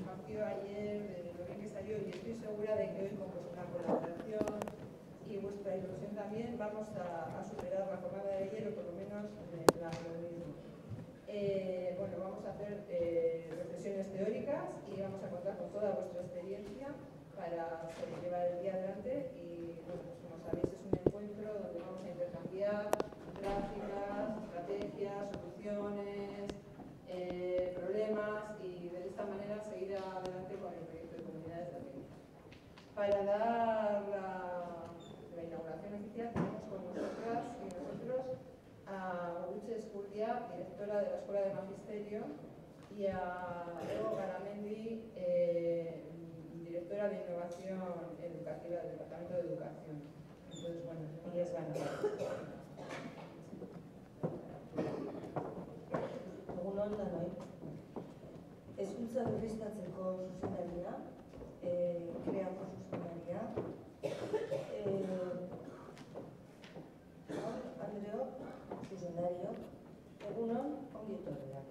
compartió ayer, de lo bien que salió, y estoy segura de que hoy con vuestra colaboración y vuestra ilusión también vamos a superar la jornada de ayer, o por lo menos lo mismo. Bueno, vamos a hacer reflexiones teóricas y vamos a contar con toda vuestra experiencia para llevar el día adelante. Y bueno, pues como sabéis, es un encuentro donde vamos a intercambiar prácticas, estrategias, soluciones, problemas, y de esta manera seguir adelante con el proyecto de comunidades de América. Para dar la inauguración oficial tenemos con nosotras y nosotros a Uche Escurdia, directora de la Escuela de Magisterio, y a Ego Garamendi, directora de Innovación Educativa del Departamento de Educación. Entonces, bueno, ellas van a hablar. Egun on danoi. Hezkuntza berriztatzeko zuzendaria, kreako zuzendaria. Andreok, zuzendario. Egun on, ongi etorriak.